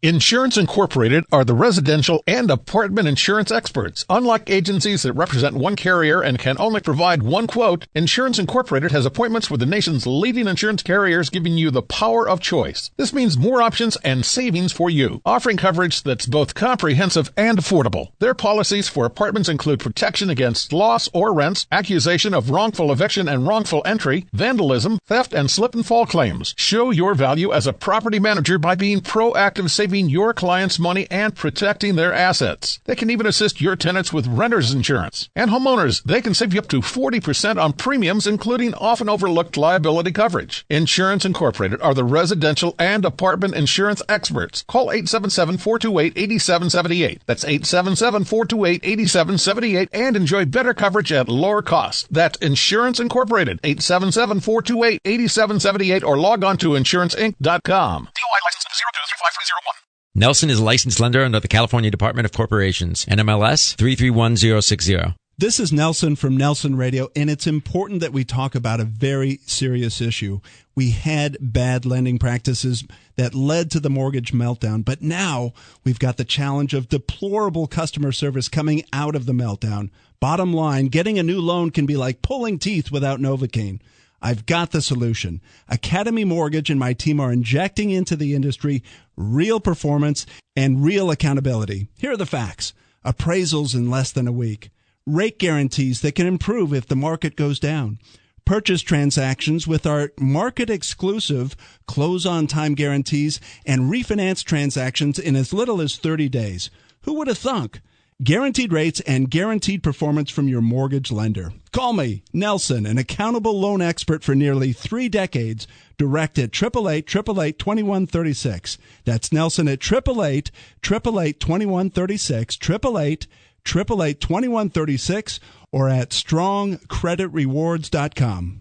Insurance Incorporated are the residential and apartment insurance experts. Unlike agencies that represent one carrier and can only provide one quote, Insurance Incorporated has appointments with the nation's leading insurance carriers, giving you the power of choice. This means more options and savings for you, offering coverage that's both comprehensive and affordable. Their policies for apartments include protection against loss or rents, accusation of wrongful eviction and wrongful entry, vandalism, theft, and slip and fall claims. Show your value as a property manager by being proactive, saving your clients' money and protecting their assets. They can even assist your tenants with renter's insurance. And homeowners, they can save you up to 40% on premiums, including often overlooked liability coverage. Insurance Incorporated are the residential and apartment insurance experts. Call 877-428-8778. That's 877-428-8778 and enjoy better coverage at lower cost. That's Insurance Incorporated, 877-428-8778 or log on to insuranceinc.com. DOI license number 023501. Nelson is a licensed lender under the California Department of Corporations, NMLS 331060. This is Nelson from Nelson Radio, and it's important that we talk about a very serious issue. We had bad lending practices that led to the mortgage meltdown, but now we've got the challenge of deplorable customer service coming out of the meltdown. Bottom line, getting a new loan can be like pulling teeth without Novocaine. I've got the solution. Academy Mortgage and my team are injecting into the industry real performance and real accountability. Here are the facts. Appraisals in less than a week. Rate guarantees that can improve if the market goes down. Purchase transactions with our market-exclusive close-on-time guarantees and refinance transactions in as little as 30 days. Who would have thunk? Guaranteed rates and guaranteed performance from your mortgage lender. Call me, Nelson, an accountable loan expert for nearly 3 decades, direct at 888-888-2136. That's Nelson at 888-888-2136, 888-888-2136, or at strongcreditrewards.com.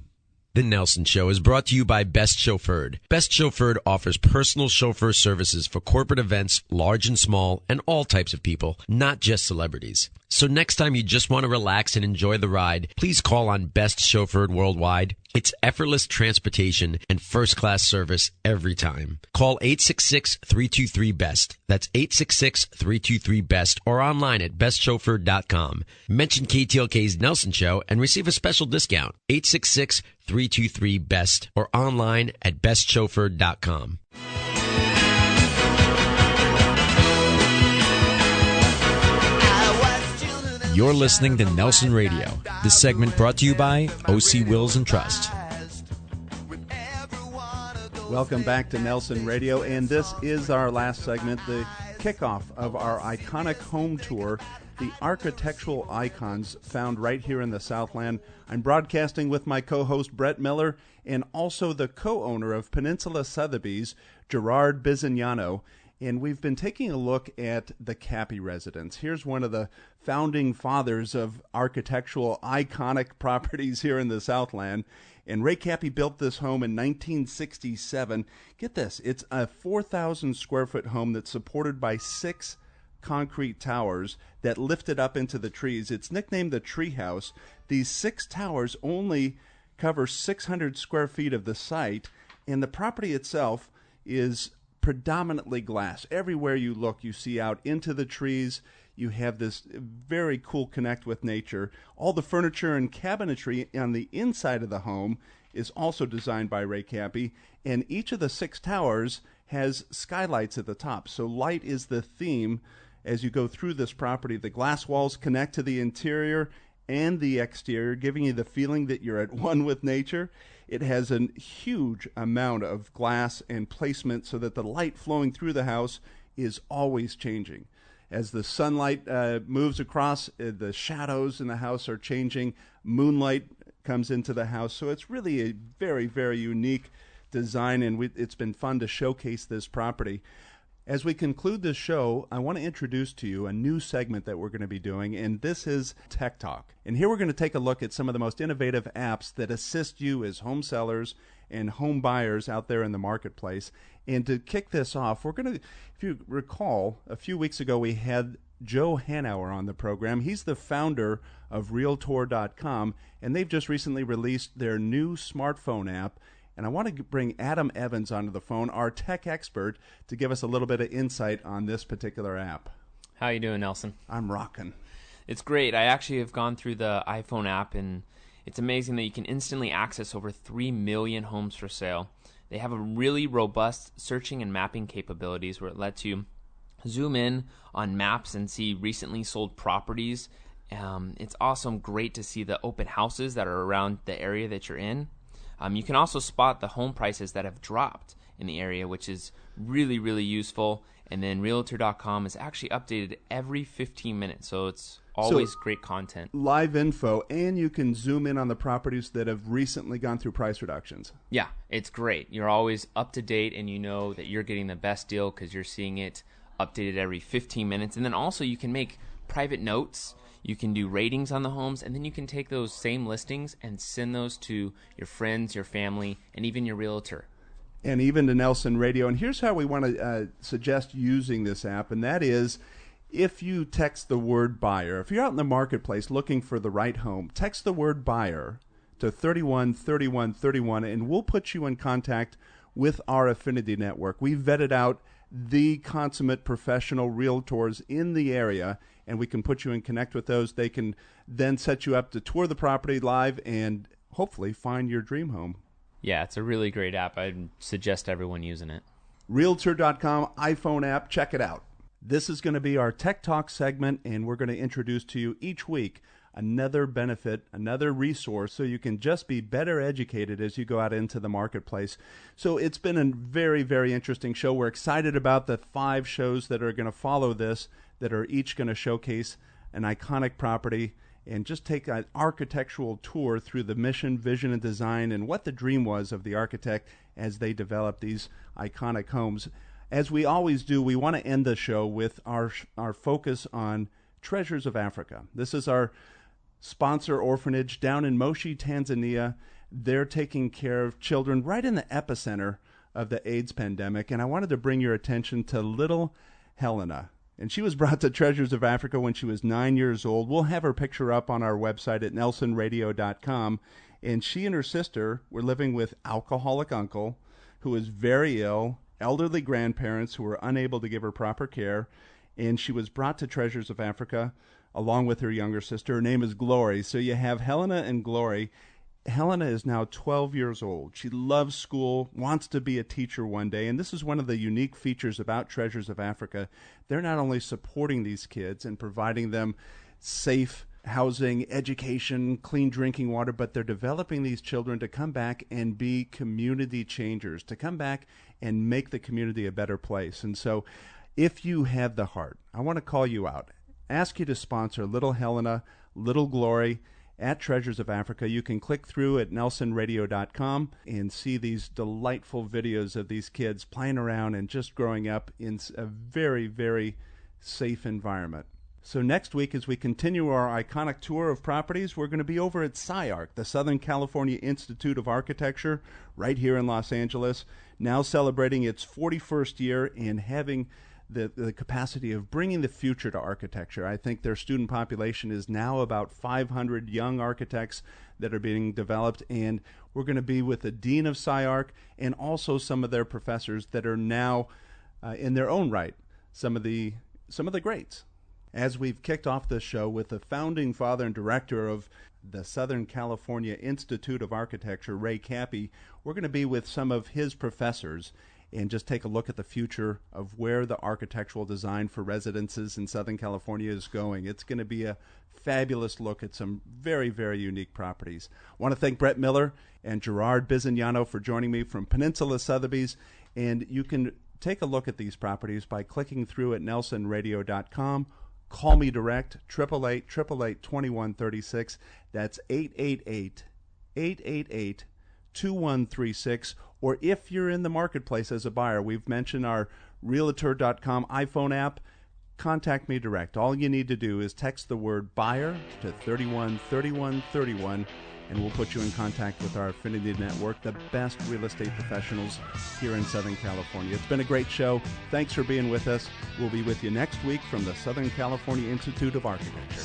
The Nelson Show is brought to you by Best Chauffeured. Best Chauffeured offers personal chauffeur services for corporate events, large and small, and all types of people, not just celebrities. So next time you just want to relax and enjoy the ride, please call on Best Chauffeured Worldwide. It's effortless transportation and first-class service every time. Call 866-323-BEST. That's 866-323-BEST or online at bestchauffeured.com. Mention KTLK's Nelson Show and receive a special discount. 866-323-BEST or online at bestchauffeured.com. You're listening to Nelson Radio. This segment brought to you by OC Wills and Trust. Welcome back to Nelson Radio, and this is our last segment, the kickoff of our iconic home tour, the architectural icons found right here in the Southland. I'm broadcasting with my co-host Brett Miller and also the co-owner of Peninsula Sotheby's, Gerard Bisignano. And we've been taking a look at the Kappe residence. Here's one of the founding fathers of architectural iconic properties here in the Southland. And Ray Kappe built this home in 1967. Get this, it's a 4,000 square foot home that's supported by 6 concrete towers that lifted up into the trees. It's nicknamed the Tree House. These 6 towers only cover 600 square feet of the site, and the property itself is predominantly glass. Everywhere you look, you see out into the trees. You have this very cool connect with nature. All the furniture and cabinetry on the inside of the home is also designed by Ray Kappe, and each of the 6 towers has skylights at the top. So light is the theme as you go through this property. The glass walls connect to the interior and the exterior, giving you the feeling that you're at one with nature. It has a huge amount of glass and placement so that the light flowing through the house is always changing. As the sunlight moves across, the shadows in the house are changing. Moonlight comes into the house. So it's really a very, very unique design, and it's been fun to showcase this property. As we conclude this show, I want to introduce to you a new segment that we're going to be doing, and this is Tech Talk. And here we're going to take a look at some of the most innovative apps that assist you as home sellers and home buyers out there in the marketplace. And to kick this off, we're going to, if you recall, a few weeks ago we had Joe Hanauer on the program. He's the founder of Realtor.com, and they've just recently released their new smartphone app. And I want to bring Adam Evans onto the phone, our tech expert, to give us a little bit of insight on this particular app. How you doing, Nelson? I'm rocking. It's great. I actually have gone through the iPhone app, and it's amazing that you can instantly access over 3 million homes for sale. They have a really robust searching and mapping capabilities where it lets you zoom in on maps and see recently sold properties. It's also great to see the open houses that are around the area that you're in. You can also spot the home prices that have dropped in the area, which is really, really useful. And then Realtor.com is actually updated every 15 minutes, so it's always great content. Live info, and you can zoom in on the properties that have recently gone through price reductions. Yeah, it's great. You're always up to date, and you know that you're getting the best deal because you're seeing it updated every 15 minutes. And then also you can make private notes. You can do ratings on the homes, and then you can take those same listings and send those to your friends, your family, and even your realtor. And even to Nelson Radio. And here's how we want to suggest using this app, and that is if you text the word buyer. If you're out in the marketplace looking for the right home, text the word buyer to 313131, and we'll put you in contact with our affinity network. We've vetted out the consummate professional realtors in the area, and we can put you in connect with those. They can then set you up to tour the property live and hopefully find your dream home. Yeah, it's a really great app. I'd suggest everyone using it. Realtor.com iPhone app, check it out. This is going to be our Tech Talk segment, and we're going to introduce to you each week another benefit, another resource, so you can just be better educated as you go out into the marketplace. So it's been a very, very interesting show. We're excited about the 5 shows that are going to follow this, that are each going to showcase an iconic property and just take an architectural tour through the mission, vision, and design and what the dream was of the architect as they developed these iconic homes. As we always do, we want to end the show with our focus on Treasures of Africa. This is our sponsor orphanage down in Moshi, Tanzania. They're taking care of children right in the epicenter of the AIDS pandemic. And I wanted to bring your attention to little Helena. And she was brought to Treasures of Africa when she was 9 years old. We'll have her picture up on our website at nelsonradio.com. And she and her sister were living with alcoholic uncle, who was very ill, elderly grandparents who were unable to give her proper care. And she was brought to Treasures of Africa along with her younger sister. Her name is Glory. So you have Helena and Glory. Helena is now 12 years old. She loves school, wants to be a teacher one day, and this is one of the unique features about Treasures of Africa. They're not only supporting these kids and providing them safe housing, education, clean drinking water, but they're developing these children to come back and be community changers, to come back and make the community a better place. And so if you have the heart, I want to call you out, ask you to sponsor Little Helena, Little Glory, at Treasures of Africa. You can click through at nelsonradio.com and see these delightful videos of these kids playing around and just growing up in a very, very safe environment. So next week, as we continue our iconic tour of properties, we're going to be over at SCI-Arc, the Southern California Institute of Architecture, right here in Los Angeles, now celebrating its 41st year and having the capacity of bringing the future to architecture. I think their student population is now about 500 young architects that are being developed, and we're going to be with the dean of SCI-Arc and also some of their professors that are now, in their own right, some of the greats. As we've kicked off this show with the founding father and director of the Southern California Institute of Architecture, Ray Kappe, we're going to be with some of his professors and just take a look at the future of where the architectural design for residences in Southern California is going. It's going to be a fabulous look at some very, very unique properties. I want to thank Brett Miller and Gerard Bisignano for joining me from Peninsula Sotheby's, and you can take a look at these properties by clicking through at nelsonradio.com. Call me direct, 888-888-2136. That's 888-888-2136. Or if you're in the marketplace as a buyer, we've mentioned our Realtor.com iPhone app. Contact me direct. All you need to do is text the word buyer to 313131, and we'll put you in contact with our Affinity Network, the best real estate professionals here in Southern California. It's been a great show. Thanks for being with us. We'll be with you next week from the Southern California Institute of Architecture.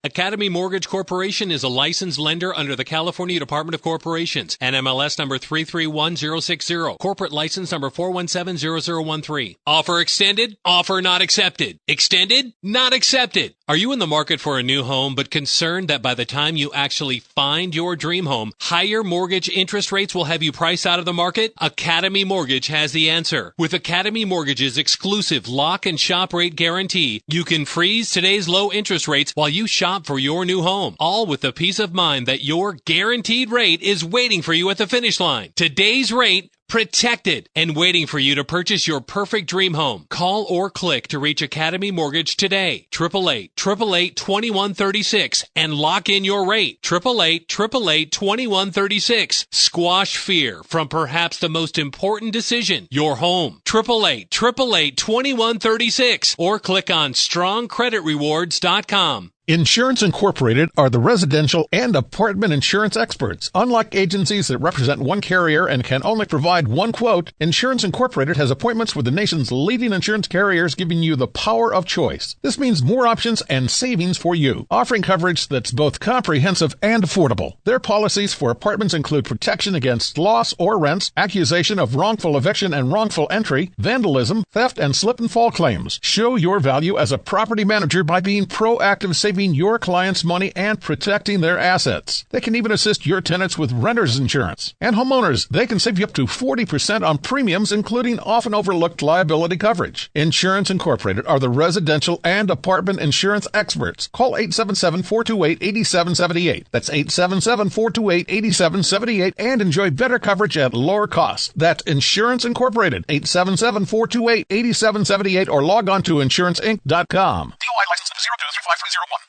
Academy Mortgage Corporation is a licensed lender under the California Department of Corporations. NMLS number 331060. Corporate license number 4170013. Offer extended. Offer not accepted. Extended. Not accepted. Are you in the market for a new home but concerned that by the time you actually find your dream home, higher mortgage interest rates will have you priced out of the market? Academy Mortgage has the answer. With Academy Mortgage's exclusive lock and shop rate guarantee, you can freeze today's low interest rates while you shop for your new home, all with the peace of mind that your guaranteed rate is waiting for you at the finish line. Today's rate, protected and waiting for you to purchase your perfect dream home. Call or click to reach Academy Mortgage today. 888-888-2136 and lock in your rate. 888-888-2136. Squash fear from perhaps the most important decision, your home. 888-888-2136 or click on strongcreditrewards.com. Insurance Incorporated are the residential and apartment insurance experts. Unlike agencies that represent one carrier and can only provide one quote, Insurance Incorporated has appointments with the nation's leading insurance carriers, giving you the power of choice. This means more options and savings for you, offering coverage that's both comprehensive and affordable. Their policies for apartments include protection against loss or rents, accusation of wrongful eviction and wrongful entry, vandalism, theft, and slip and fall claims. Show your value as a property manager by being proactive, saving your clients money and protecting their assets. They can even assist your tenants with renter's insurance. And homeowners, they can save you up to 40% on premiums, including often overlooked liability coverage. Insurance Incorporated are the residential and apartment insurance experts. Call 877-428-8778. That's 877-428-8778 and enjoy better coverage at lower cost. That's Insurance Incorporated, 877-428-8778 or log on to insuranceinc.com. DOI license 023501.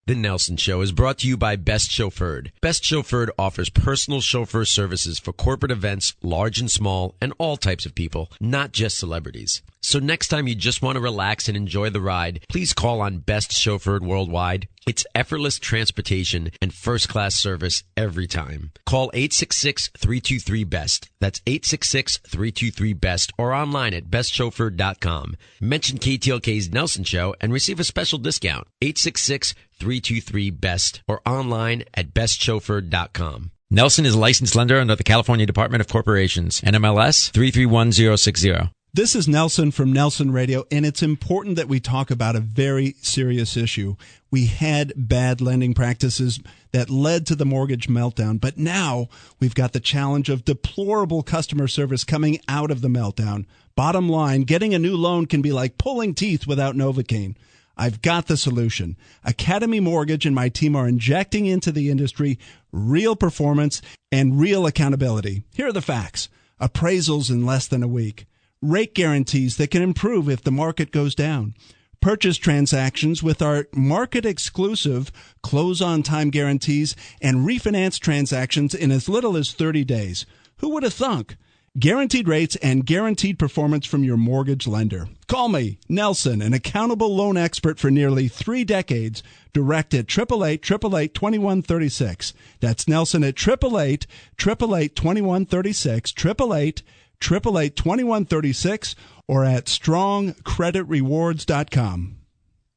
The Nelson Show is brought to you by Best Chauffeured. Best Chauffeured offers personal chauffeur services for corporate events, large and small, and all types of people, not just celebrities. So next time you just want to relax and enjoy the ride, please call on Best Chauffeured Worldwide, It's effortless transportation and first-class service every time. Call 866-323-BEST. That's 866-323-BEST or online at bestchauffeur.com. Mention KTLK's Nelson Show and receive a special discount. 866-323-BEST or online at bestchauffeur.com. Nelson is a licensed lender under the California Department of Corporations, NMLS 331060. This is Nelson from Nelson Radio, and it's important that we talk about a very serious issue. We had bad lending practices that led to the mortgage meltdown, but now we've got the challenge of deplorable customer service coming out of the meltdown. Bottom line, getting a new loan can be like pulling teeth without Novocaine. I've got the solution. Academy Mortgage and my team are injecting into the industry real performance and real accountability. Here are the facts. Appraisals in less than a week. Rate guarantees that can improve if the market goes down. Purchase transactions with our market-exclusive close-on-time guarantees and refinance transactions in as little as 30 days. Who would have thunk? Guaranteed rates and guaranteed performance from your mortgage lender. Call me, Nelson, an accountable loan expert for nearly 3 decades, direct at 888-888-2136. That's Nelson at 888-888-2136, 888-888-2136, or at strongcreditrewards.com.